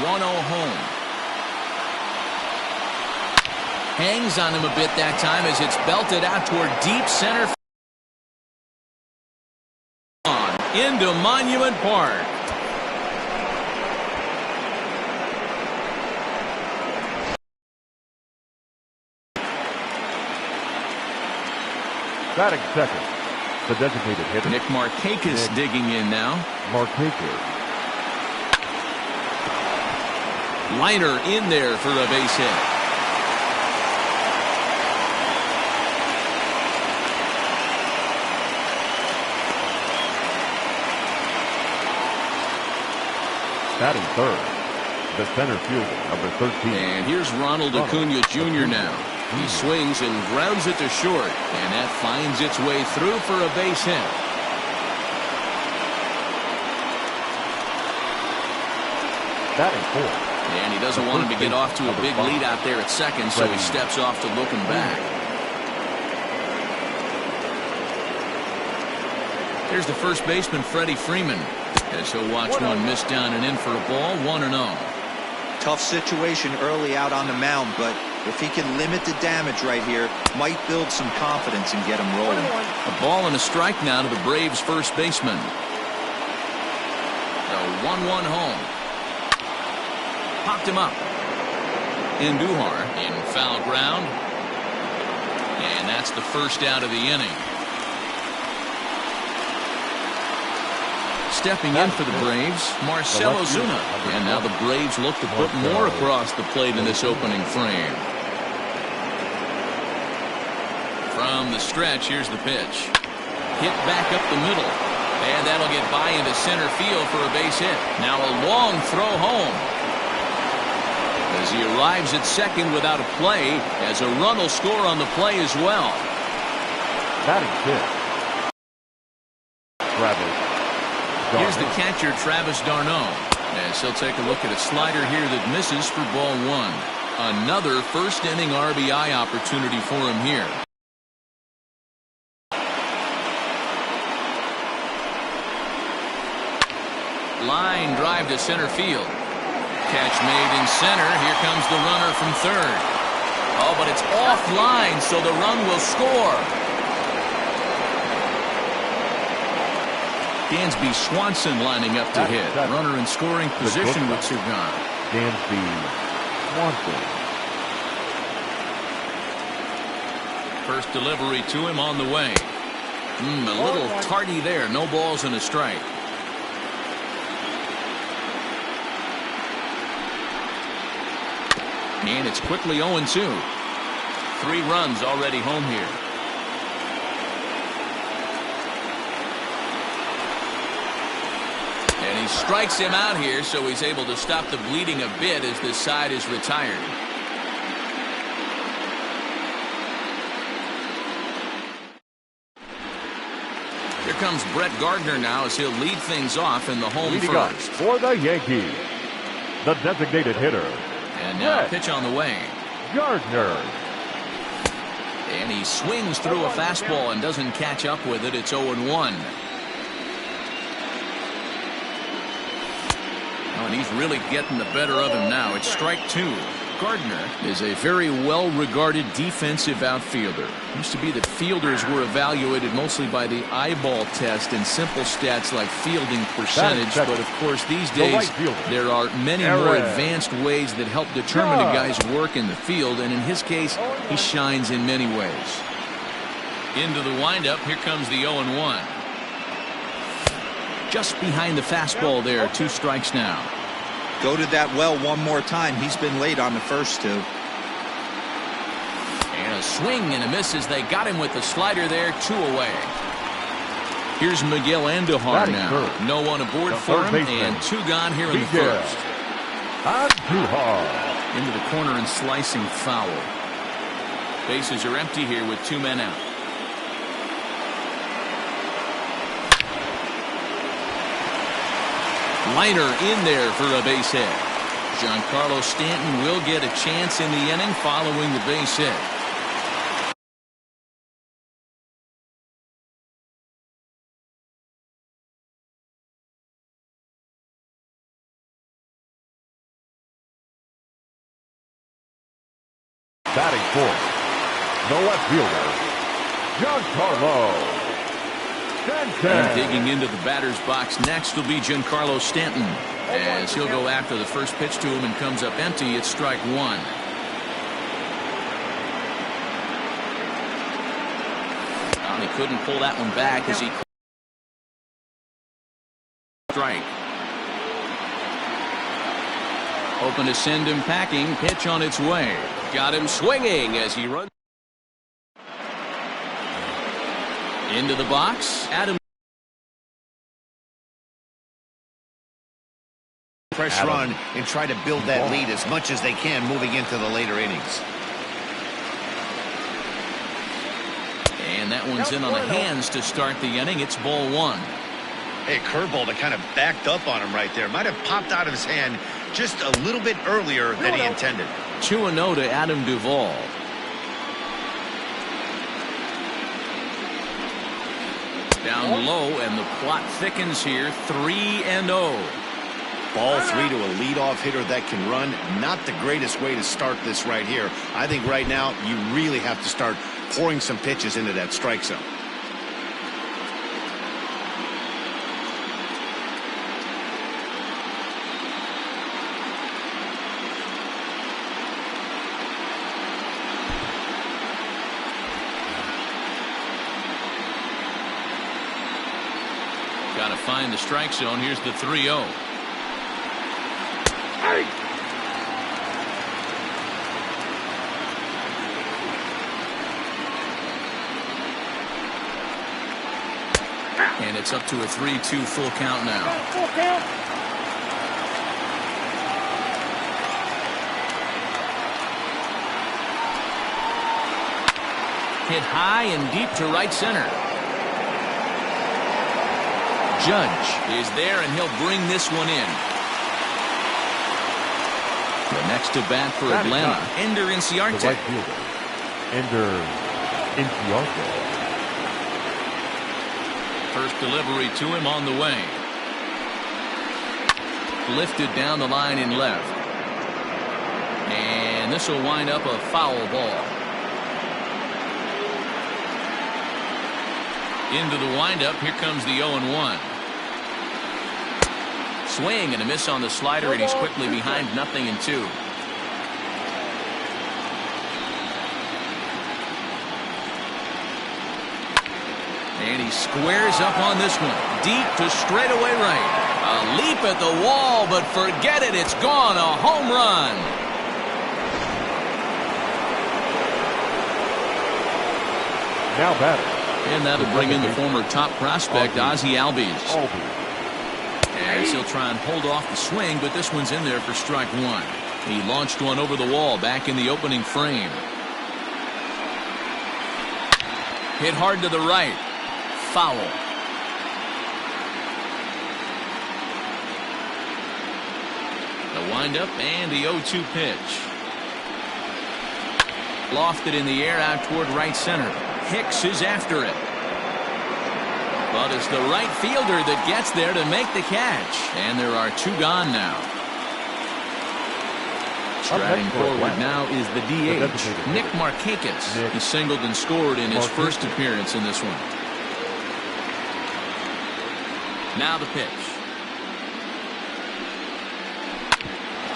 1-0 home. Hangs on him a bit that time as it's belted out toward deep center. Into Monument Park. Batting second, the designated hitter. Nick Markakis digging in now. Markakis. Liner in there for a base hit. Batting third, the center fielder, number 13. And here's Ronald Acuna Jr. now. He swings and grounds it to short, and that finds its way through for a base hit. Batting fourth. And he doesn't want him to get off to a big lead out there at second, so he steps off to look him back. There's the first baseman, Freddie Freeman, as he'll watch one miss down and in for a ball, 1-0. Tough situation early out on the mound, but if he can limit the damage right here, might build some confidence and get him rolling. A ball and a strike now to the Braves' first baseman. The 1-1 home. Popped him up. Andujar in foul ground. And that's the first out of the inning. Stepping in for the Braves, Marcell Ozuna. And now the Braves look to put more across the plate in this opening frame. From the stretch, here's the pitch. Hit back up the middle. And that'll get by into center field for a base hit. Now a long throw home. As he arrives at second without a play, as a run will score on the play as well. Batting fifth, Travis. Here's the catcher, Travis d'Arnaud, as he'll take a look at a slider here that misses for ball one. Another first inning RBI opportunity for him here. Line drive to center field. Catch made in center. Here comes the runner from third. Oh, but it's offline, so the run will score. Dansby Swanson lining up to hit. Runner in scoring position with Sugan. Dansby Swanson. First delivery to him on the way. A little tardy there. No balls and a strike. And it's quickly 0-2. 3 runs already home here. And he strikes him out here, so he's able to stop the bleeding a bit as this side is retired. Here comes Brett Gardner now as he'll lead things off in the home first. For the Yankees, the designated hitter. And now a pitch on the way. Gardner. And he swings through a fastball and doesn't catch up with it. It's 0-1. And he's really getting the better of him now. It's strike 2. Gardner is a very well-regarded defensive outfielder. It used to be that fielders were evaluated mostly by the eyeball test and simple stats like fielding percentage. But, of course, these days there are many more advanced ways that help determine a guy's work in the field. And in his case, he shines in many ways. Into the windup. Here comes the 0-1. Just behind the fastball there. 2 strikes now. Go to that well one more time. He's been late on the first 2. And a swing and a miss as they got him with the slider there. 2 away. Here's Miguel Andujar now. No one aboard for him, and 2 gone here in the first. Andujar. Into the corner and slicing foul. Bases are empty here with 2 men out. Liner in there for a base hit. Giancarlo Stanton will get a chance in the inning following the base hit. Batting fourth, the left fielder, Giancarlo Stanton. And digging into the batter's box next will be Giancarlo Stanton, as he'll go after the first pitch to him and comes up empty. It's strike one. He couldn't pull that one back as he strike. Open to send him packing. Pitch on its way. Got him swinging as he runs into the box. Adam. Press run and try to build that lead as much as they can moving into the later innings. And that one's in on the hands to start the inning. It's ball one. Hey, curveball that kind of backed up on him right there. Might have popped out of his hand just a little bit earlier than he intended. 2-0 to Adam Duvall. Down low, and the plot thickens here. 3-0. Ball three to a leadoff hitter that can run. Not the greatest way to start this right here. I think right now you really have to start pouring some pitches into that strike zone. Got to find the strike zone. Here's the 3-0. And it's up to a 3-2 full count now. Hit high and deep to right center. Judge is there, and he'll bring this one in. The next to bat for Atlanta, Ender Inciarte. The right fielder, Ender Inciarte. First delivery to him on the way. Lifted down the line in left. And this will wind up a foul ball. Into the windup. Here comes the 0-1. Swing and a miss on the slider, and he's quickly behind 0-2. And he squares up on this one. Deep to straightaway right. A leap at the wall, but forget it. It's gone. A home run. Now batter. And that'll bring in the former top prospect, Ozzie Albies. As he'll try and hold off the swing, but this one's in there for strike one. He launched one over the wall back in the opening frame. Hit hard to the right. Foul. The windup and the 0-2 pitch. Lofted in the air out toward right center. Hicks is after it. But it's the right fielder that gets there to make the catch. And there are two gone now. Striding forward now is the DH, Nick Markakis. He singled and scored in his first appearance in this one. Now the pitch.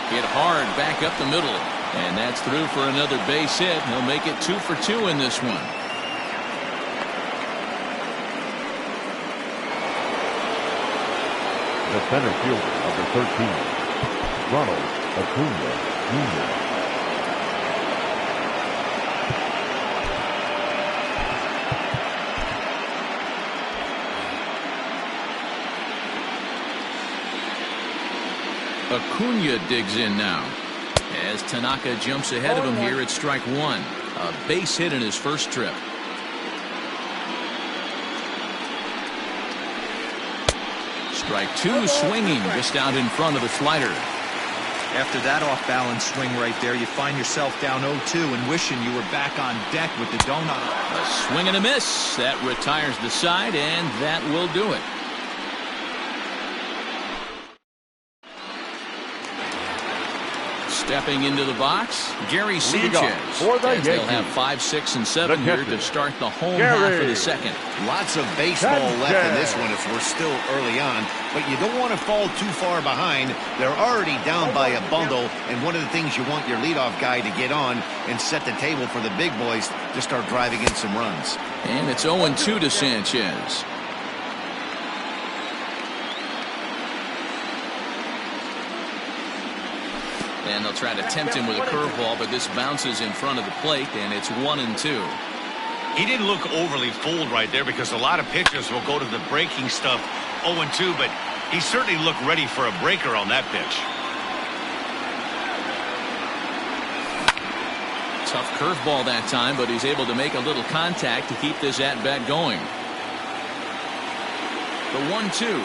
Hit hard back up the middle. And that's through for another base hit. He'll make it 2 for 2 in this one. The center fielder, number 13, Ronald Acuna Jr. Acuna digs in now. As Tanaka jumps ahead of him here at strike one. A base hit in his first trip. Strike two, swinging just out in front of the slider. After that off-balance swing right there, you find yourself down 0-2 and wishing you were back on deck with the donut. A swing and a miss. That retires the side, and that will do it. Stepping into the box, Gary Leading off Sanchez. for the As they'll Yankees, have 5, 6, and 7 the here catcher, to start the home Gary half of the second. Lots of baseball left in this one as we're still early on, but you don't want to fall too far behind. They're already down by a bundle, and one of the things you want your leadoff guy to get on and set the table for the big boys to start driving in some runs. And it's 0-2 to Sanchez. And they'll try to tempt him with a curveball, but this bounces in front of the plate, and it's 1-2. He didn't look overly fooled right there because a lot of pitchers will go to the breaking stuff 0-2, but he certainly looked ready for a breaker on that pitch. Tough curveball that time, but he's able to make a little contact to keep this at-bat going. The 1-2.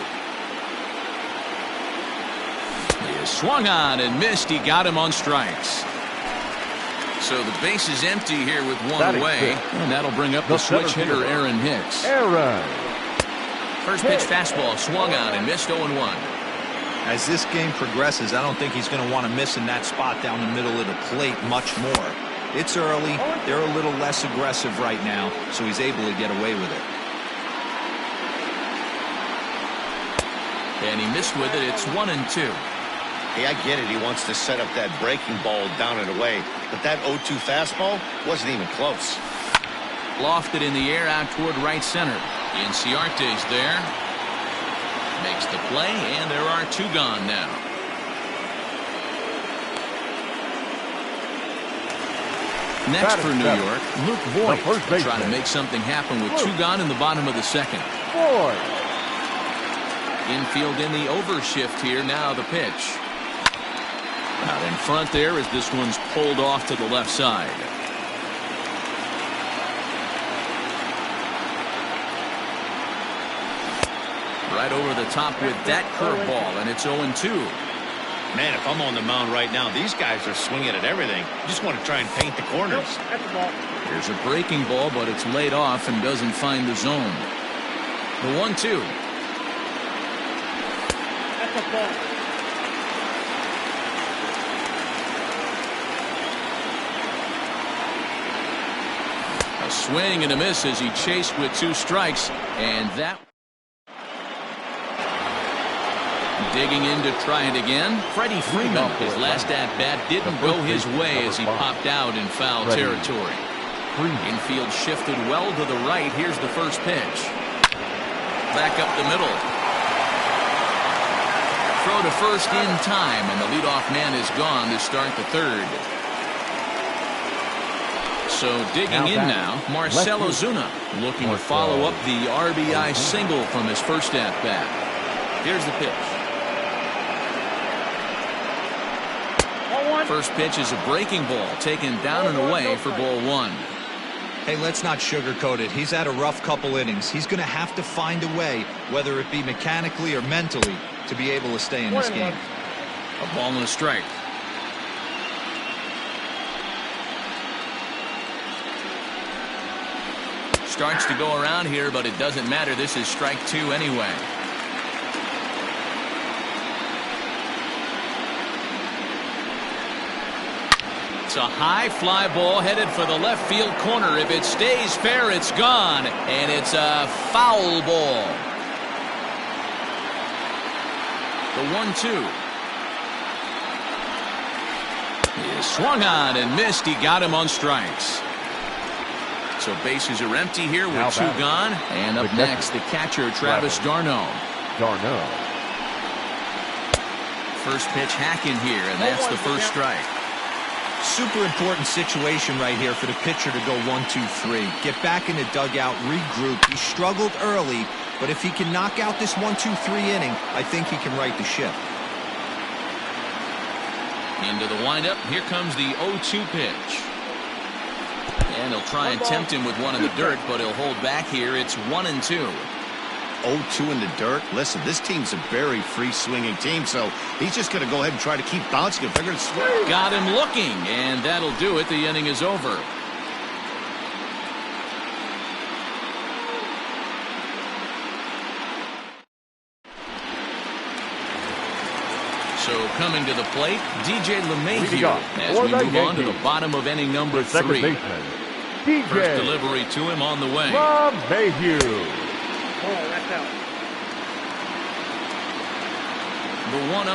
He is swung on and missed. He got him on strikes. So the base is empty here with one away, and that'll bring up the switch hitter, Aaron Hicks. First pitch fastball swung on and missed 0-1. As this game progresses, I don't think he's going to want to miss in that spot down the middle of the plate much more. It's early. They're a little less aggressive right now, so he's able to get away with it. And he missed with it. It's 1-2. Hey, I get it. He wants to set up that breaking ball down and away, but that 0-2 fastball wasn't even close. Lofted in the air out toward right center. Inciarte's there. Makes the play, and there are 2 gone now. Next for New York, Luke Voigt trying to make something happen with 2 gone in the bottom of the second. Infield in the overshift here. Now the pitch. Out in front there as this one's pulled off to the left side. Right over the top with that curveball, and it's 0-2. Man, if I'm on the mound right now, these guys are swinging at everything. You just want to try and paint the corners. Here's a breaking ball, but it's laid off and doesn't find the zone. The 1-2. That's a ball. A swing and a miss as he chased with 2 strikes, and that. Digging in to try it again. Freddie Freeman, his last at-bat didn't go his way as he popped out in foul territory. Infield shifted well to the right. Here's the first pitch. Back up the middle. Throw to first in time, and the leadoff man is gone to start the third. So digging in now, Marcell Ozuna looking to follow up the RBI single from his first at-bat. Here's the pitch. First pitch is a breaking ball taken down and away for ball 1. Hey, let's not sugarcoat it. He's had a rough couple innings. He's going to have to find a way, whether it be mechanically or mentally, to be able to stay in this game. A ball and a strike. Starts to go around here, but it doesn't matter. This is strike 2 anyway. It's a high fly ball headed for the left field corner. If it stays fair, it's gone, and it's a foul ball. The 1-2. He swung on and missed. He got him on strikes. So bases are empty here with 2 gone. And up next, the catcher, Travis d'Arnaud. First pitch hacking here, and that's the first strike. Super important situation right here for the pitcher to go 1-2-3. Get back in the dugout, regroup. He struggled early, but if he can knock out this 1-2-3 inning, I think he can right the ship. Into the windup. Here comes the 0-2 pitch. And he'll try and tempt him with one in the dirt, but he'll hold back here. It's 1-2. 0-2 in the dirt. Listen, this team's a very free swinging team, so he's just going to go ahead and try to keep bouncing if they're going to swing. Got him looking, and that'll do it. The inning is over. So coming to the plate, DJ LeMahieu, as for we the move on to the Yankees. bottom of inning number The second 3. baseman, DJ First delivery to him on the way. LeMahieu. Oh, that's out. The 1-0.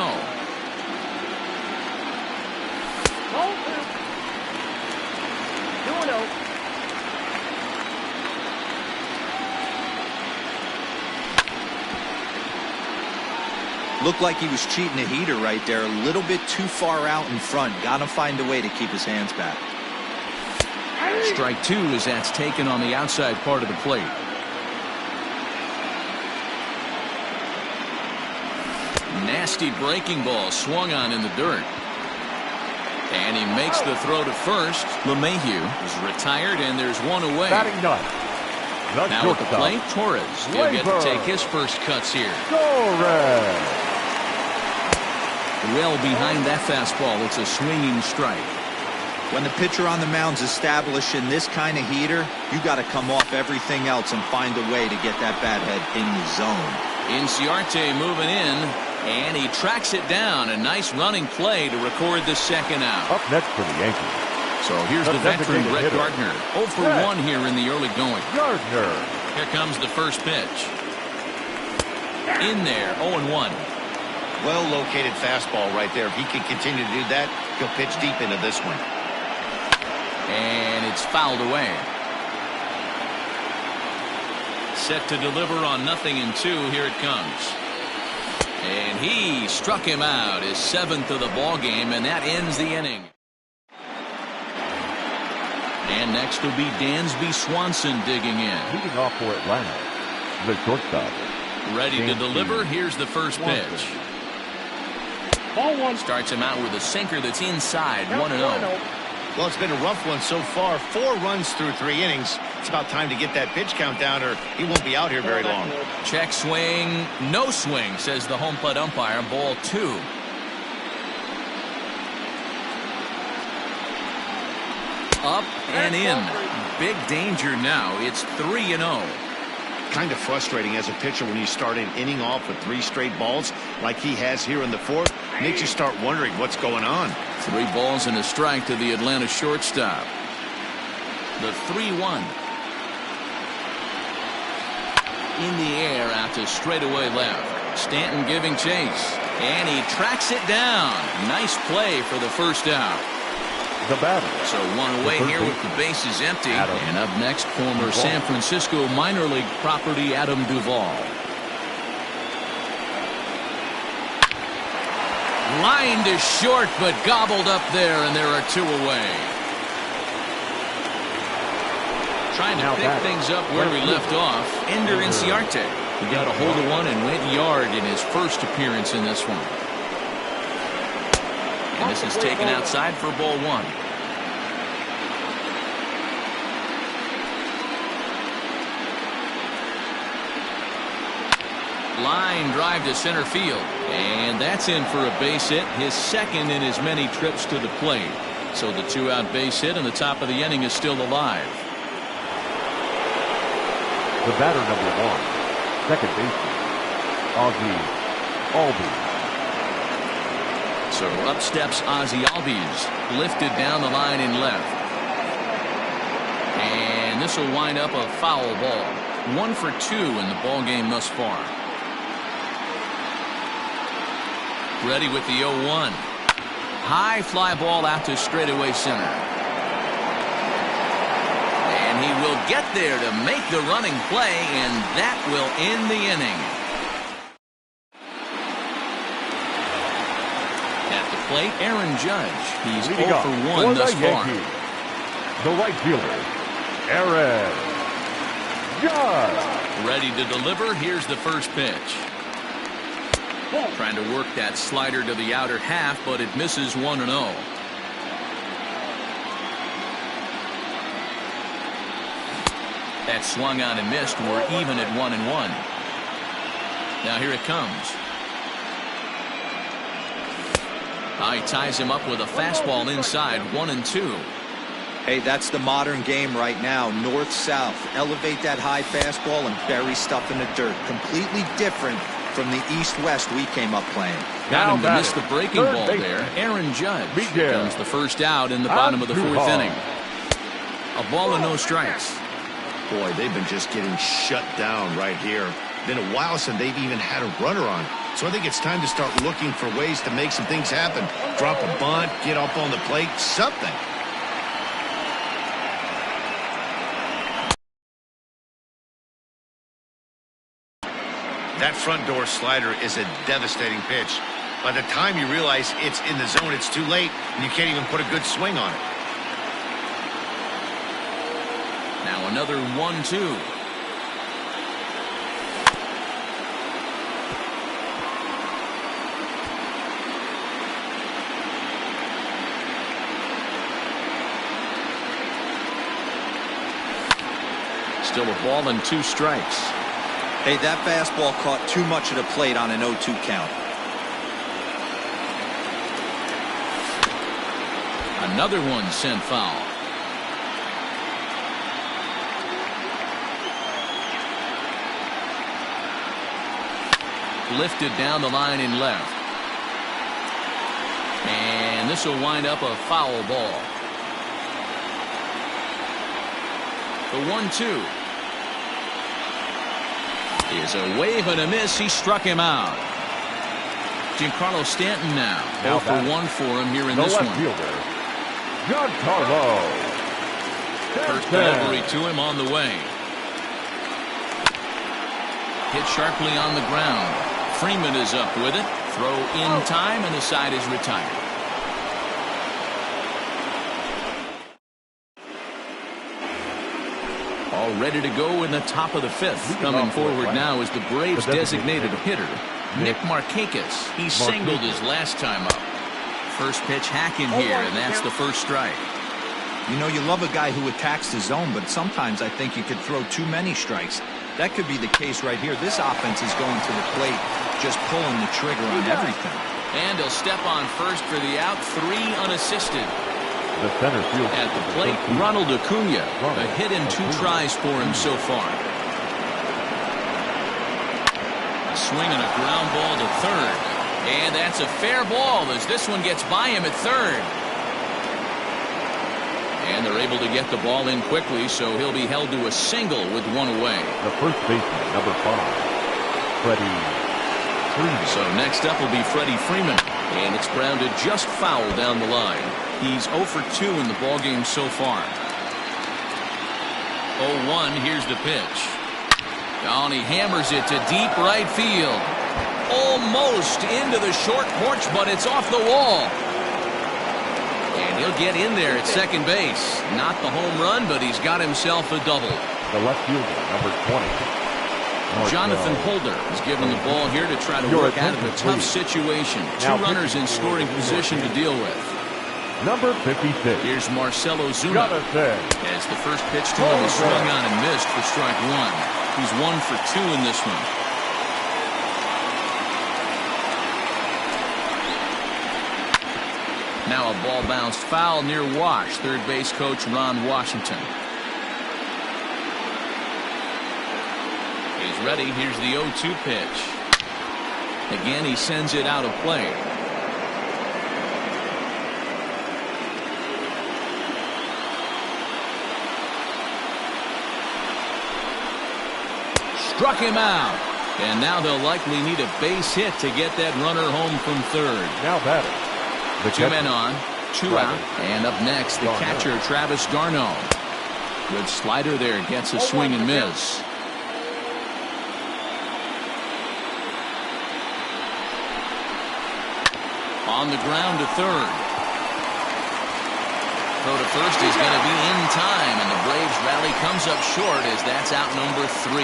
Ball 2. 2-0. Looked like he was cheating a heater right there. A little bit too far out in front. Got to find a way to keep his hands back. Strike 2 as that's taken on the outside part of the plate. Nasty breaking ball swung on in the dirt. And he makes the throw to first. LeMahieu is retired, and there's one away. Batting ninth. The Now at the shortstop, plate, Torres. He'll get to take his first cuts here. Torres. Well behind that fastball. It's a swinging strike. When the pitcher on the mound's establishing this kind of heater, you got to come off everything else and find a way to get that bat head in the zone. Inciarte moving in, and he tracks it down. A nice running play to record the second out. Up next for the Yankees, So here's the veteran designated Brett hitter. Gardner. 0 for 1 here in the early going. Gardner. Here comes the first pitch. In there, 0-1. Well-located fastball right there. If he can continue to do that, he'll pitch deep into this one. And it's fouled away. Set to deliver on 0-2. Here it comes. And he struck him out, his 7th of the ball game, and that ends the inning. And next will be Dansby Swanson digging in. Leading off for Atlanta, the shortstop. Ready to Dansby deliver. Here's the first Swanson. pitch. Ball 1. Starts him out with a sinker that's inside, Count 1-0. 1-0. Well, it's been a rough one so far. 4 runs through 3 innings. It's about time to get that pitch count down, or he won't be out here very long. Check swing, no swing, says the home plate umpire. Ball 2. Up and in. Big danger now. It's 3-0. Kind of frustrating as a pitcher when you start an inning off with 3 straight balls like he has here in the 4th. Makes you start wondering what's going on. 3 balls and a strike to the Atlanta shortstop. The 3-1. In the air out to straightaway left. Stanton giving chase. And he tracks it down. Nice play for the first out. The batter. So 1 away here with the bases empty. And up next, former San Francisco minor league property Adam Duvall. Lined is short, but gobbled up there, and there are 2 away. Trying to pick things up where we left off. Ender Inciarte. He got a hold of one and went yard in his first appearance in this one. And this is taken outside for ball 1. Line drive to center field. And that's in for a base hit, his 2nd in as many trips to the plate. So the 2-out base hit and the top of the inning is still alive. The batter number 1, second baseman, Ozzie Albies. So up steps Ozzie Albies, lifted down the line in left. And this will wind up a foul ball. 1 for 2 in the ball game thus far. Ready with the 0-1. High fly ball out to straightaway center. And he will get there to make the running play, and that will end the inning. At the plate, Aaron Judge. He's 0 for 1 thus far. The right fielder, Aaron Judge. Ready to deliver. Here's the first pitch. Trying to work that slider to the outer half, but it misses 1-0. That swung on and missed. We're even at 1-1. Now here it comes. He ties him up with a fastball inside, 1-2. Hey, that's the modern game right now. North-south. Elevate that high fastball and bury stuff in the dirt. Completely different from the East-West we came up playing. Got him to miss the breaking ball there. Aaron Judge becomes the first out in the bottom of the fourth inning. A ball and no strikes. Boy, they've been just getting shut down right here. Been a while since they've even had a runner on. So I think it's time to start looking for ways to make some things happen. Drop a bunt, get up on the plate, something. That front door slider is a devastating pitch. By the time you realize it's in the zone, it's too late, and you can't even put a good swing on it. Now another 1-2. Still a ball and 2 strikes. Hey, that fastball caught too much of the plate on an 0-2 count. Another one sent foul. Lifted down the line in left. And this will wind up a foul ball. The 1-2 is a wave and a miss. He struck him out. Giancarlo Stanton now 0 for 1 for him here in this one. Fielder, Giancarlo. First delivery to him on the way. Hit sharply on the ground. Freeman is up with it. Throw in time, and the side is retired. All ready to go in the top of the 5th. Coming forward now is the Braves' designated hitter, Nick Markakis. He singled his last time up. First pitch hacking here, and that's the first strike. You know, you love a guy who attacks the zone, but sometimes I think you could throw too many strikes. That could be the case right here. This offense is going to the plate, just pulling the trigger on everything. And he'll step on first for the out, 3 unassisted. The center field. At the plate, Ronald Acuna. A hit in 2 tries for him so far. A swing and a ground ball to third. And that's a fair ball as this one gets by him at third. And they're able to get the ball in quickly, so he'll be held to a single with 1 away. The first baseman, number 5, Freddie Freeman. So next up will be Freddie Freeman. And it's grounded just foul down the line. He's 0 for 2 in the ballgame so far. 0-1, here's the pitch. Oh, and he hammers it to deep right field. Almost into the short porch, but it's off the wall. And he'll get in there at second base. Not the home run, but he's got himself a double. The left fielder, number 20. Jonathan Holder is given the ball here to try to work out of a tough situation. 2 runners in scoring position to deal with. Number 56. Here's Marcelo Zuna. As the first pitch to him is swung on and missed for strike 1. He's 1 for 2 in this one. Now a ball bounced foul near Wash. Third base coach Ron Washington. He's ready. Here's the 0-2 pitch. Again, he sends it out of play. Struck him out. And now they'll likely need a base hit to get that runner home from third. Now batting. The 2 men on, 2 out. And up next, the catcher, Travis d'Arnaud. Good slider there. Gets a swing and miss. On the ground to third. Throw to first is going to be in time, and the Braves rally comes up short as that's out number 3.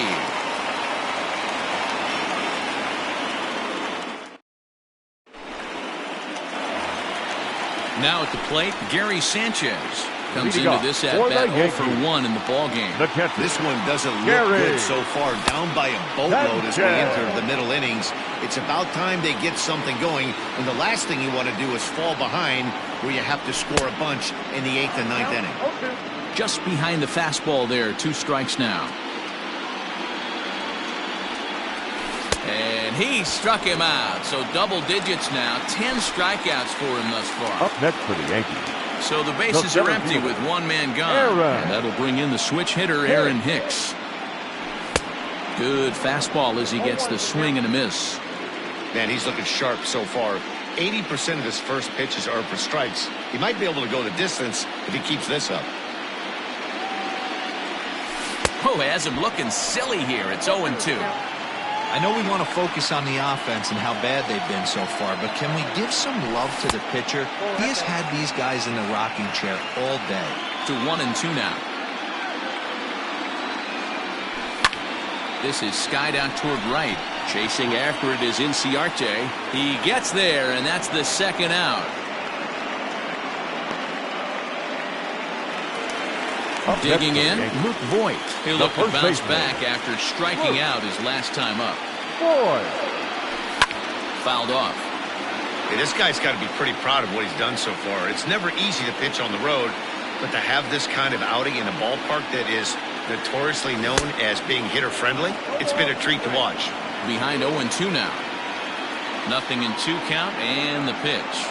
Now at the plate, Gary Sanchez comes into this at-bat 0 for 1 in the ballgame. This one doesn't look good so far. Down by a boatload as we enter the middle innings. It's about time they get something going, and the last thing you want to do is fall behind where you have to score a bunch in the 8th and 9th inning. Just behind the fastball there, 2 strikes now. And he struck him out. So double digits now. 10 strikeouts for him thus far. Up next for the Yankees. So the bases are empty with one man gone. And that'll bring in the switch hitter, Aaron Hicks. Good fastball as he gets the swing and a miss. Man, he's looking sharp so far. 80% of his first pitches are for strikes. He might be able to go the distance if he keeps this up. Oh, has him looking silly here. It's 0-2. I know we want to focus on the offense and how bad they've been so far, but can we give some love to the pitcher? He has had these guys in the rocking chair all day. To 1-2 now. This is skied out toward right. Chasing after it is Inciarte. He gets there, and that's the second out. Digging in, Luke Voigt. He'll look to bounce back after striking out his last time up. Fouled off. Hey, this guy's got to be pretty proud of what he's done so far. It's never easy to pitch on the road, but to have this kind of outing in a ballpark that is notoriously known as being hitter-friendly, it's been a treat to watch. Behind 0-2 now. 0-2 count, and the pitch.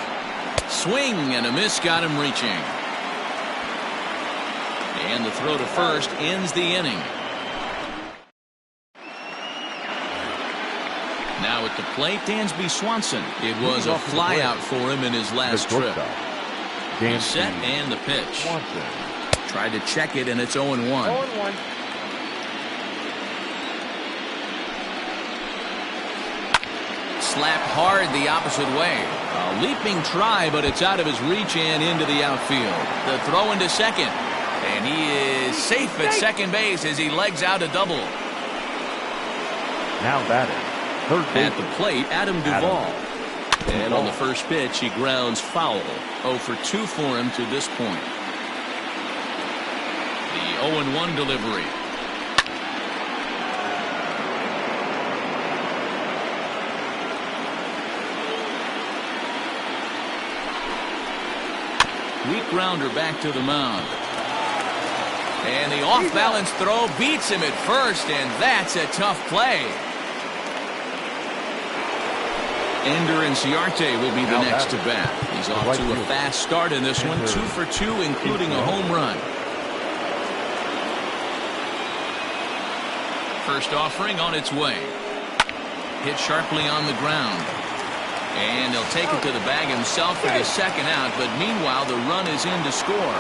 Swing and a miss got him reaching. And the throw to first ends the inning. Now at the plate, Dansby Swanson. It was a flyout for him in his last trip. He's set and the pitch. Tried to check it, and it's 0-1. 0-1. Slapped hard the opposite way. A leaping try, but it's out of his reach and into the outfield. The throw into second. And he is safe at second base as he legs out a double. Now batting. Third base. At the plate, Adam Duvall. And on the first pitch, he grounds foul. 0-2 for him to this point. The 0-1 delivery. Weak grounder back to the mound. And the off-balance throw beats him at first, and that's a tough play. Ender Inciarte will be the next to bat. He's off to a fast start in this one, 2 for 2, including a home run. First offering on its way. Hit sharply on the ground. And he'll take it to the bag himself for the second out, but meanwhile the run is in to score.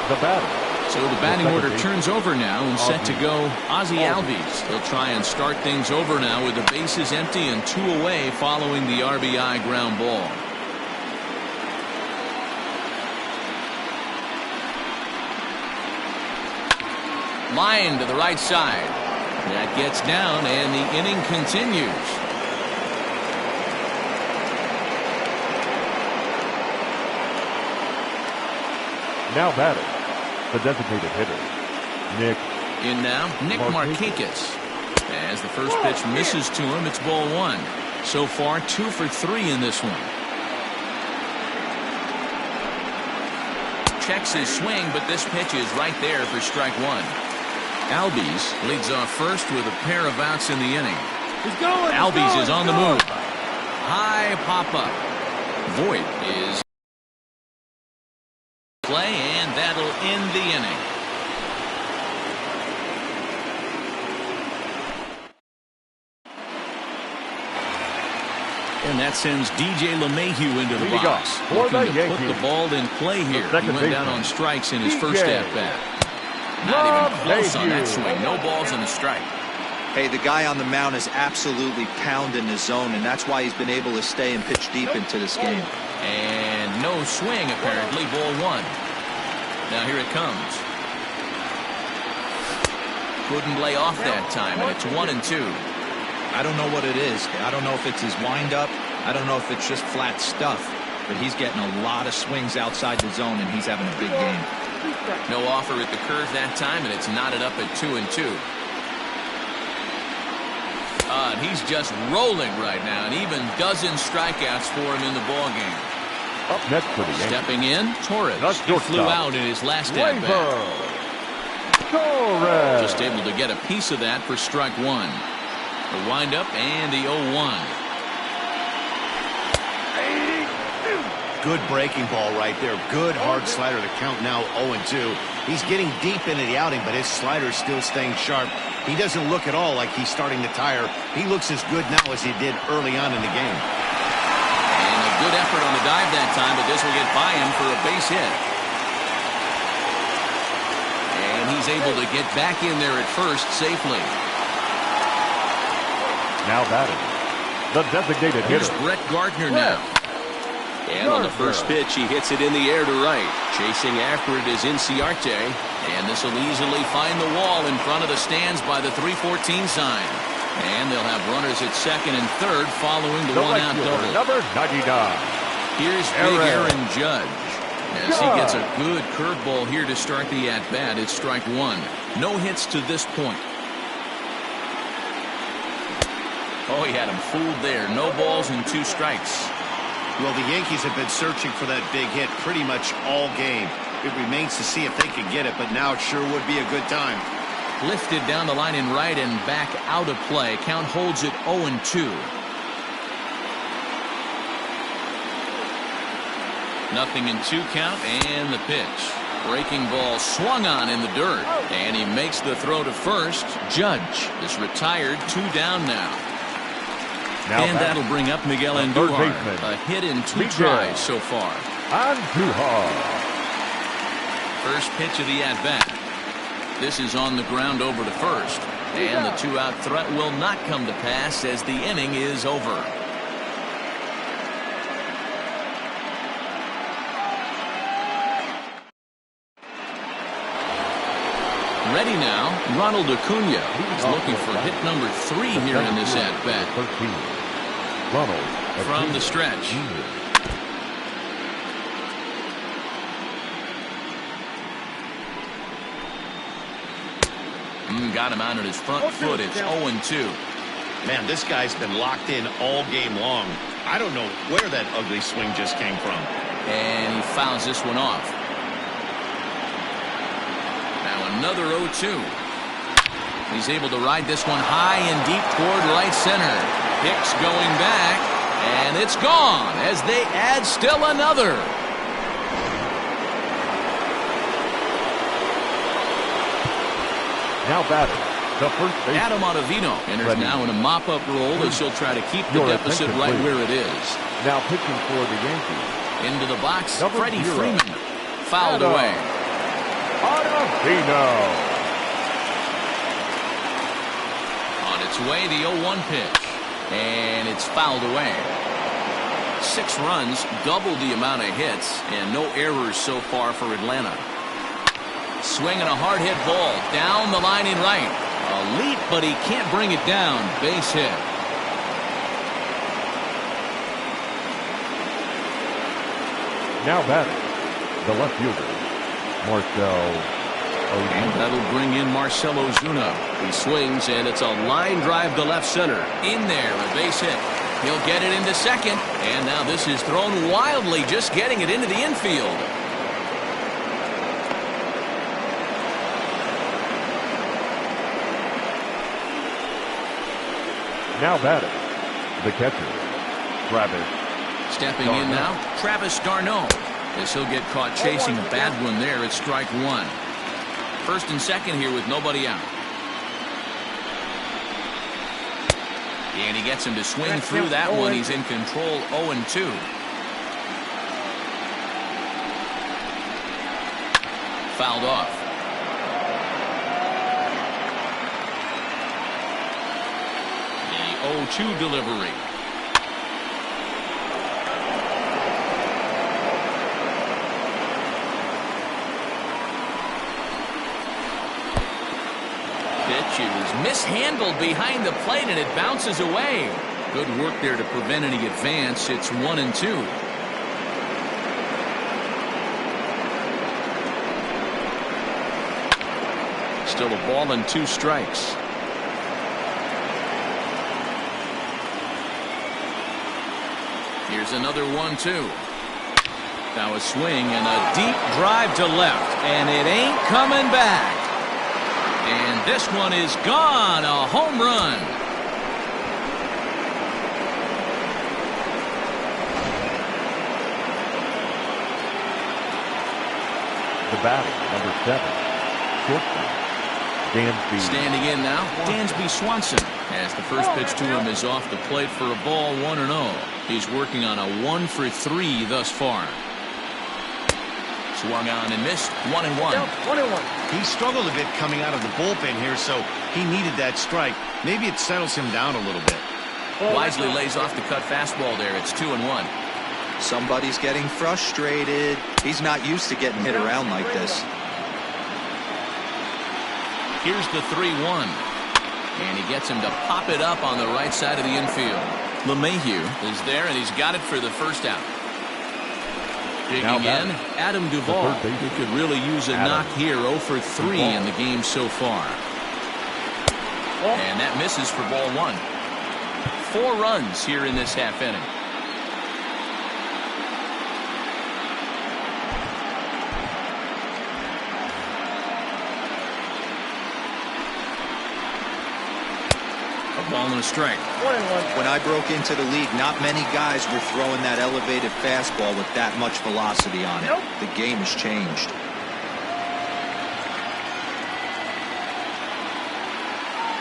The batter. So the batting order turns over now and set to go Ozzie Albies. He'll try and start things over now with the bases empty and 2 away following the RBI ground ball. Line to the right side. That gets down and the inning continues. Now batting. The designated hitter, Nick. In now, Nick Markakis. As the first pitch misses to him, it's ball 1. So far, 2 for 3 in this one. Checks his swing, but this pitch is right there for strike 1. Albies leads off first with a pair of outs in the inning. Albies is on the move. High pop-up. Voigt is play, and that'll end the inning. And that sends DJ LeMahieu into the box. Looking to put the ball in play here. He went down on strikes in his first at-bat. Not even close on that swing. No balls and a strike. Hey, the guy on the mound is absolutely pounding the zone, and that's why he's been able to stay and pitch deep into this game. And no swing, apparently. Ball 1. Now here it comes. Couldn't lay off that time, and it's 1-2. I don't know what it is. I don't know if it's his windup. I don't know if it's just flat stuff. But he's getting a lot of swings outside the zone, and he's having a big game. No offer at the curve that time, and it's knotted up at 2-2. And he's just rolling right now, and even dozen strikeouts for him in the ballgame. Up next for the Yankees. Stepping in, Torres. He flew out in his last at-bat. Torres. Just able to get a piece of that for strike 1. The windup and the 0-1. Good breaking ball right there. Good hard slider to count now 0-2. He's getting deep into the outing, but his slider is still staying sharp. He doesn't look at all like he's starting to tire. He looks as good now as he did early on in the game. And a good effort on the dive that time, but this will get by him for a base hit. And he's able to get back in there at first safely. Now batting, the designated Here's hitter. Brett Gardner now. And on the first pitch, he hits it in the air to right. Chasing after it is Inciarte. And this will easily find the wall in front of the stands by the 314 sign. And they'll have runners at second and third following the one-out double. Number 99. Here's big Aaron Judge. As he gets a good curveball here to start the at-bat, it's strike one. No hits to this point. Oh, he had him fooled there. No balls and 2 strikes. Well, the Yankees have been searching for that big hit pretty much all game. It remains to see if they can get it, but now it sure would be a good time. Lifted down the line in right and back out of play. Count holds it 0-2. Nothing in 2 count, and the pitch. Breaking ball swung on in the dirt, and he makes the throw to first. Judge is retired, 2 down now. And that'll bring up Miguel Andujar. A hit in 2 tries so far. Andujar. First pitch of the at-bat. This is on the ground over to first. And the 2-out threat will not come to pass as the inning is over. Ready now, Ronald Acuna. He's looking for hit number 3 here in this at-bat. From the stretch. Got him out on his front foot. It's 0-2. Man, this guy's been locked in all game long. I don't know where that ugly swing just came from. And he fouls this one off. Now another 0-2. He's able to ride this one high and deep toward right center. Hicks going back, and it's gone as they add still another. Now batting, the first baseman. Adam Ottavino enters now in a mop-up role as he'll try to keep the deficit right where it is. Now pitching for the Yankees. Into the box, Number Freddie 0. Freeman. Fouled away. Ottavino. On its way, the 0-1 pitch. And it's fouled away. 6 runs, double the amount of hits, and no errors so far for Atlanta. Swinging a hard hit ball down the line in right. A leap, but he can't bring it down. Base hit. Now batting, the left fielder, Marcell Ozuna. And that'll bring in Marcell Ozuna. He swings, and it's a line drive to left center. In there, a base hit. He'll get it into second. And now this is thrown wildly, just getting it into the infield. Now batting, the catcher, Travis. Stepping in now, Travis d'Arnaud. As he'll get caught chasing a bad one there at strike 1. First and second here with nobody out. And he gets him to swing through that one. He's in control, 0-2. Fouled off. The 0-2 delivery. Pitch is mishandled behind the plate, and it bounces away. Good work there to prevent any advance. It's 1-2. Still a ball and 2 strikes. Here's another 1-2. Now a swing and a deep drive to left, and it ain't coming back. And this one is gone, a home run. The batter, number 7, shortstop, Dansby. Standing in now, Dansby Swanson, as the first pitch to him is off the plate for a ball, 1-0. He's working on a 1-for-3 thus far. Swung on and missed, 1-1. 1-1. He struggled a bit coming out of the bullpen here, so he needed that strike. Maybe it settles him down a little bit. Wisely lays off the cut fastball there. It's 2-1. Somebody's getting frustrated. He's not used to getting hit around like this. Here's the 3-1. And he gets him to pop it up on the right side of the infield. LeMahieu is there, and he's got it for the first out. Digging in, Adam Duvall, who could really use a knock here, 0-for-3 in the game so far. And that misses for ball 1. 4 runs here in this half inning. A ball and a strike. 1-1. When I broke into the league, not many guys were throwing that elevated fastball with that much velocity on it. The game has changed.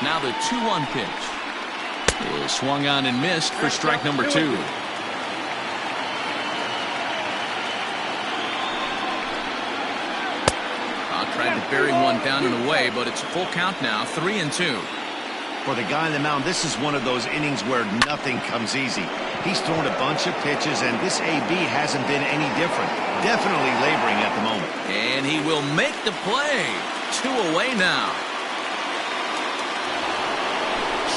Now the 2-1 pitch is swung on and missed for strike number 2. Tried to bury one down and away, but it's a full count now, 3-2. For the guy on the mound, this is one of those innings where nothing comes easy. He's thrown a bunch of pitches, and this AB hasn't been any different. Definitely laboring at the moment. And he will make the play. 2 away now.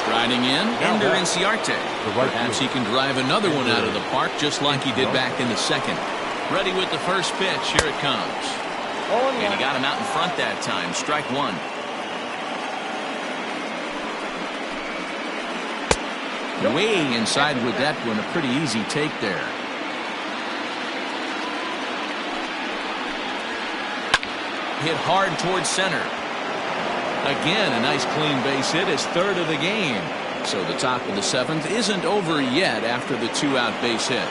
Striding in, Ender Inciarte. Perhaps he can drive another one out of the park just like he did back in the second. Ready with the first pitch. Here it comes. And he got him out in front that time. Strike 1. Way inside with that one. A pretty easy take there. Hit hard towards center. Again, a nice clean base hit, his 3rd of the game. So the top of the 7th isn't over yet after the 2-out base hit.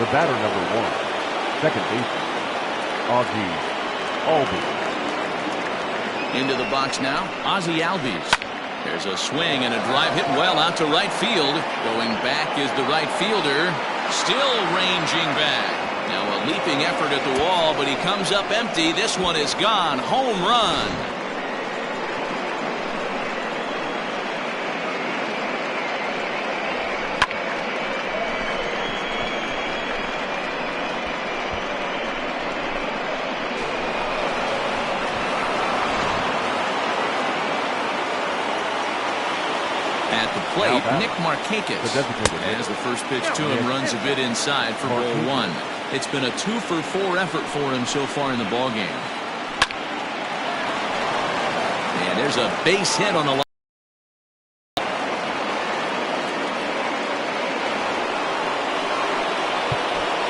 The batter, number 1, second baseman, Ozzie Albies. Into the box now, Ozzie Albies. There's a swing and a drive hit well out to right field. Going back is the right fielder. Still ranging back. Now a leaping effort at the wall, but he comes up empty. This one is gone. Home run. Plate, Nick Markakis, as the first pitch to him runs a bit inside for ball 1. It's been a 2-for-4 effort for him so far in the ball game. And there's a base hit on the line.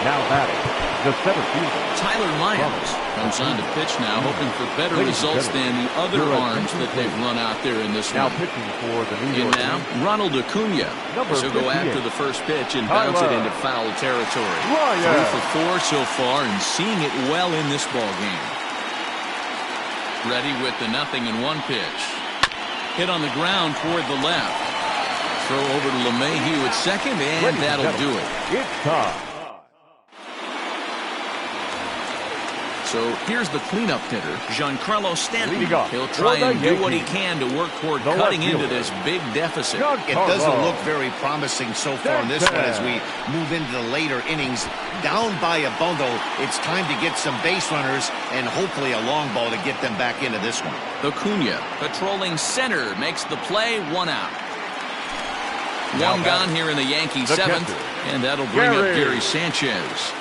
Now batting, the center fielder, Tyler Myers comes on to pitch now, hoping for better results than the other arms that they've run out there in this now one. pitching for the New And York now, Yankees, Ronald Acuna. He'll go after the first pitch and bounce it into foul territory. 3 for 4 so far and seeing it well in this ball game. Ready with the 0-1 pitch. Hit on the ground toward the left. Throw over to LeMahieu at second, and that'll do it. It's time. So here's the cleanup hitter, Giancarlo Stanton. He'll try For the and do what he Yankees, can to work toward the cutting left into fielder, this big deficit. It doesn't look very promising so far in this one as we move into the later innings. Down by a bundle, it's time to get some base runners and hopefully a long ball to get them back into this one. Acuna, patrolling center, makes the play, 1 out. One gone here in the Yankee 7th, and that'll bring up Gary Sanchez.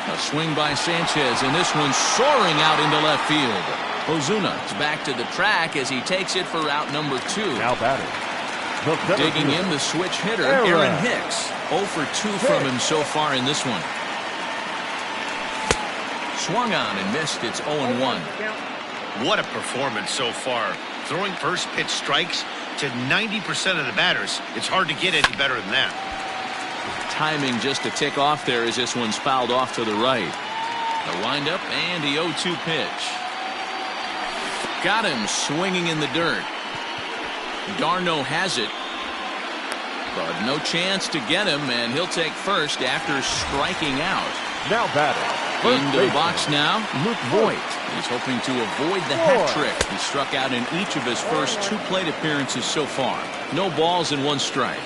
A swing by Sanchez, and this one soaring out into left field. Ozuna is back to the track as he takes it for out number 2. Now batting. Digging in the switch hitter, Aaron Hicks. 0 for 2 from him so far in this one. Swung on and missed. It's 0-1. What a performance so far. Throwing first pitch strikes to 90% of the batters. It's hard to get any better than that. Timing just a tick off there as this one's fouled off to the right. The windup and the 0-2 pitch. Got him swinging in the dirt. Darno has it, but no chance to get him, and he'll take first after striking out. Now batting. Into the box now, Luke Voigt. He's hoping to avoid the hat trick. He struck out in each of his first 2 plate appearances so far. No balls and 1 strike.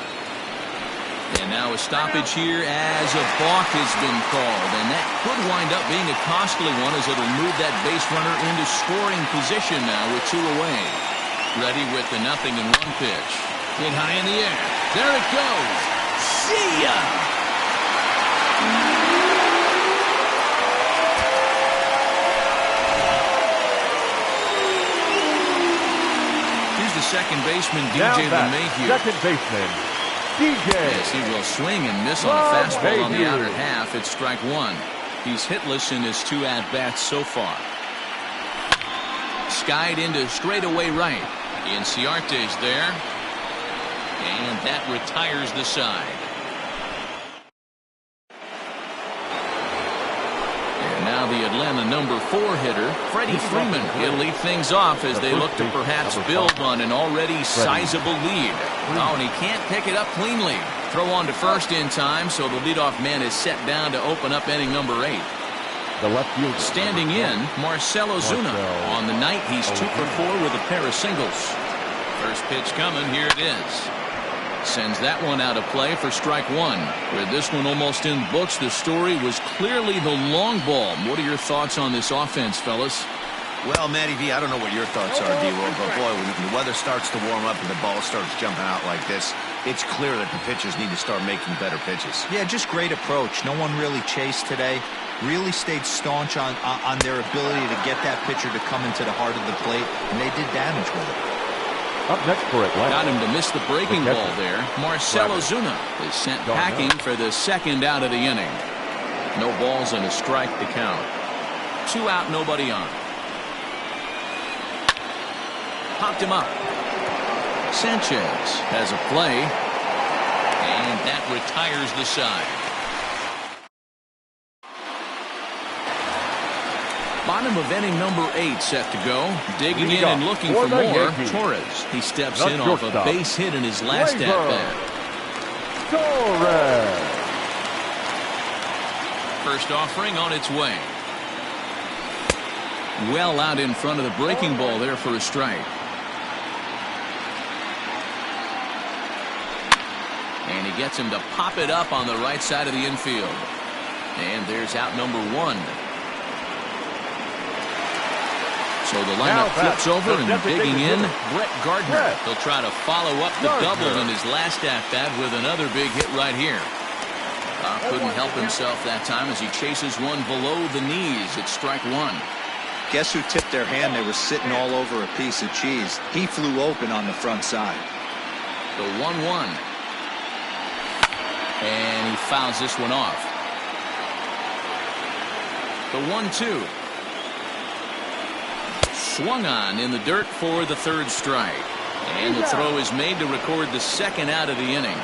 And now a stoppage here as a balk has been called, and that could wind up being a costly one as it'll move that base runner into scoring position now with 2 away. Ready with the 0-1 pitch. Hit high in the air. There it goes. See ya! Here's the second baseman, DJ LeMahieu. Second baseman, DJ. Yes, he will swing and miss on a fastball on the outer half. It's strike 1. He's hitless in his 2 at-bats so far. Skied into straightaway right. Inciarte's there. And that retires the side. And now the Atlanta number 4 hitter, Freddie Freeman. He'll lead things off as they look to perhaps build on an already sizable lead. Oh, and he can't pick it up cleanly. Throw on to first in time, so the leadoff man is set down to open up inning number 8. The left fielder. Standing in, Marcell Ozuna. On the night, he's 2 for 4 with a pair of singles. First pitch coming, here it is. Sends that one out of play for strike 1. With this one almost in books, the story was clearly the long ball. What are your thoughts on this offense, fellas? Well, Matty V, I don't know what your thoughts are, D-Lo, but boy, when the weather starts to warm up and the ball starts jumping out like this, it's clear that the pitchers need to start making better pitches. Yeah, just great approach. No one really chased today. Really stayed staunch on their ability to get that pitcher to come into the heart of the plate, and they did damage with it. Up next for Atlanta. Got him to miss the breaking ball there. Marcell Ozuna is sent packing for the second out of the inning. No balls and a strike to count. 2 out, nobody on. Popped him up. Sanchez has a play, and that retires the side. Bottom of inning number 8 set to go. Digging in and looking for more. Torres. He steps in off a base hit in his last at-bat. Torres. First offering on its way. Well out in front of the breaking ball there for a strike. And he gets him to pop it up on the right side of the infield. And there's out number 1. So the lineup flips over and digging in, Brett Gardner. He'll try to follow up the double in his last at-bat with another big hit right here. Couldn't help himself that time as he chases one below the knees. It's strike 1. Guess who tipped their hand? They were sitting all over a piece of cheese. He flew open on the front side. The 1-1. And he fouls this one off. The 1-2. Swung on in the dirt for the 3rd strike. And the throw is made to record the 2nd out of the inning.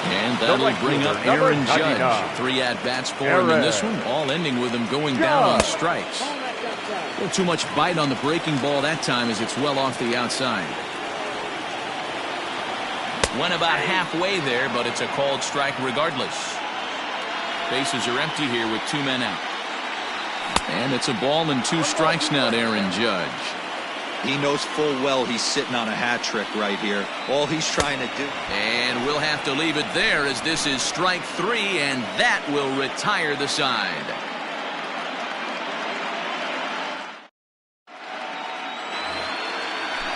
And that'll bring up Aaron Judge. 3 at-bats for him in this one, all ending with him going down on strikes. A little too much bite on the breaking ball that time as it's well off the outside. Went about halfway there, but it's a called strike regardless. Bases are empty here with 2 men out. And it's a ball and 2 strikes now to Aaron Judge. He knows full well he's sitting on a hat trick right here. All he's trying to do. And we'll have to leave it there as this is strike 3, and that will retire the side.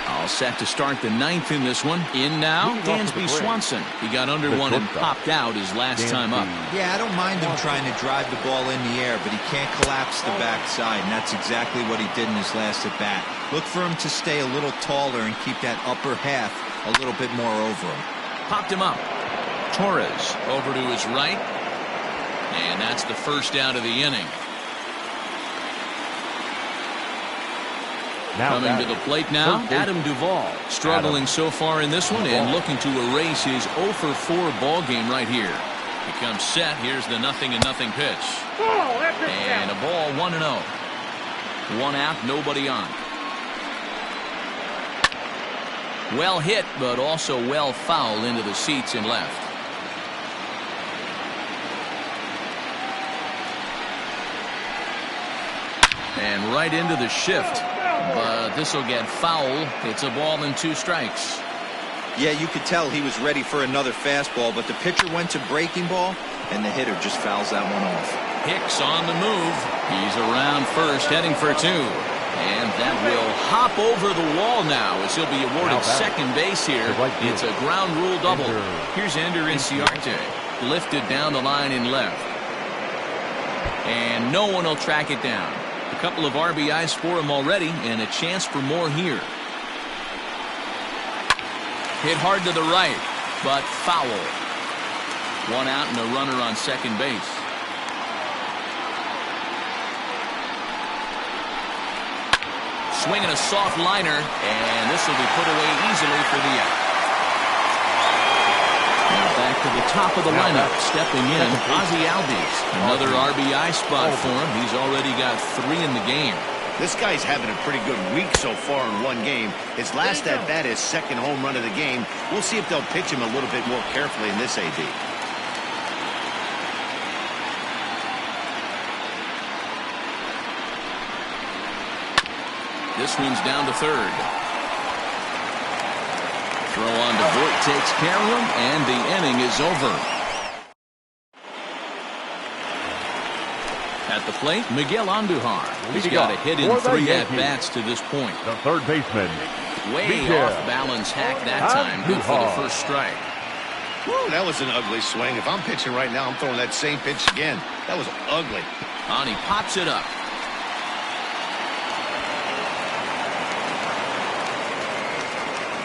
All set to start the 9th in this one. In now, Dansby Swanson. He got under one and popped out his last time up. Yeah, I don't mind him trying to drive the ball in the air, but he can't collapse the backside, and that's exactly what he did in his last at bat. Look for him to stay a little taller and keep that upper half a little bit more over him. Popped him up. Torres over to his right, and that's the 1st out of the inning. Coming to the plate now, Adam Duvall. Struggling so far in this one and looking to erase his 0 for 4 ball game right here. He comes set. Here's the 0-0 pitch. And a ball 1-0. 1 out, nobody on. Well hit, but also well fouled into the seats and left. And right into the shift. But this will get foul. It's a ball and 2 strikes. Yeah, you could tell he was ready for another fastball, but the pitcher went to breaking ball, and the hitter just fouls that one off. Hicks on the move. He's around first, heading for 2. And that will hop over the wall now as he'll be awarded second base here. It's a ground rule double. Here's Ender Inciarte. Lifted down the line in left. And no one will track it down. A couple of RBIs for him already, and a chance for more here. Hit hard to the right, but foul. 1 out and a runner on second base. Swinging a soft liner, and this will be put away easily for the out. Now back to the top of the lineup, stepping in, Ozzie Albies. Another RBI spot for him. He's already got 3 in the game. This guy's having a pretty good week so far in one game. His last at-bat is second home run of the game. We'll see if they'll pitch him a little bit more carefully in this AB. This one's down to third. Throw on to Voit takes care of him, and the inning is over. At the plate, Miguel Andujar. He's got a hit in 3 at-bats to this point. The third baseman. Way off balance hack that time. Good for the first strike. Woo, that was an ugly swing. If I'm pitching right now, I'm throwing that same pitch again. That was ugly. And he pops it up.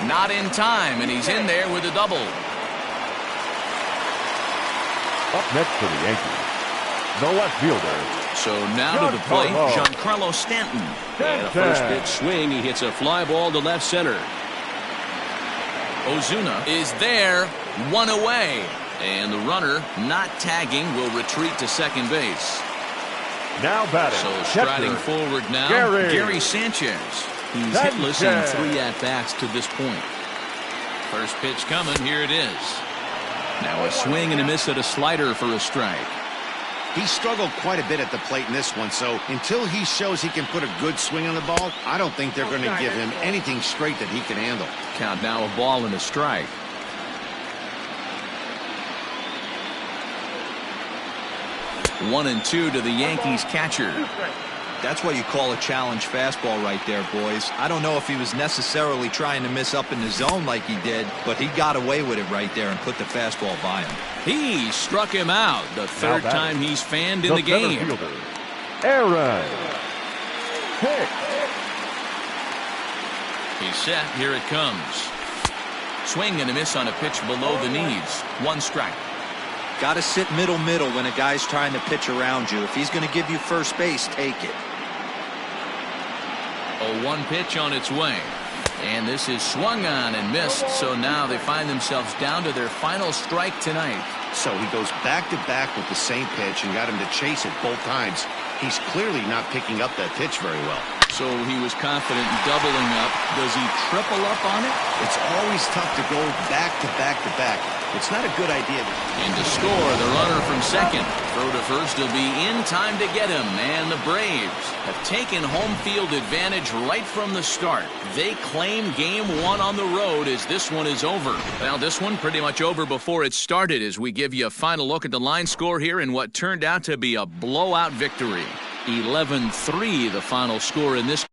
Not in time, and he's in there with a double. Up next for the Yankees, the left fielder. So now to the plate, Giancarlo Stanton. And a first pitch swing. He hits a fly ball to left center. Ozuna is there, 1 away. And the runner, not tagging, will retreat to second base. Now batting. So striding forward now, Gary Sanchez. He's hitless in 3 at-bats to this point. First pitch coming. Here it is. Now a swing and a miss at a slider for a strike. He struggled quite a bit at the plate in this one, so until he shows he can put a good swing on the ball, I don't think they're going to give him anything straight that he can handle. Count now a ball and a strike. One and 2 to the Yankees catcher. That's what you call a challenge fastball right there, boys. I don't know if he was necessarily trying to miss up in the zone like he did, but he got away with it right there and put the fastball by him. He struck him out. The third time he's fanned in the game. Fielder, Aaron Hicks. He's set. Here it comes. Swing and a miss on a pitch below the knees. 1 strike. Got to sit middle when a guy's trying to pitch around you. If he's going to give you first base, take it. A 1 pitch on its way. And this is swung on and missed. So now they find themselves down to their final strike tonight. So he goes back-to-back with the same pitch and got him to chase it both times. He's clearly not picking up that pitch very well. So he was confident in doubling up. Does he triple up on it? It's always tough to go back-to-back-to-back. It's not a good idea. And to score, the runner from second. Throw to first will be in time to get him. And the Braves have taken home field advantage right from the start. They claim game 1 on the road as this one is over. Well, this one pretty much over before it started as we give you a final look at the line score here in what turned out to be a blowout victory. 11-3 the final score in this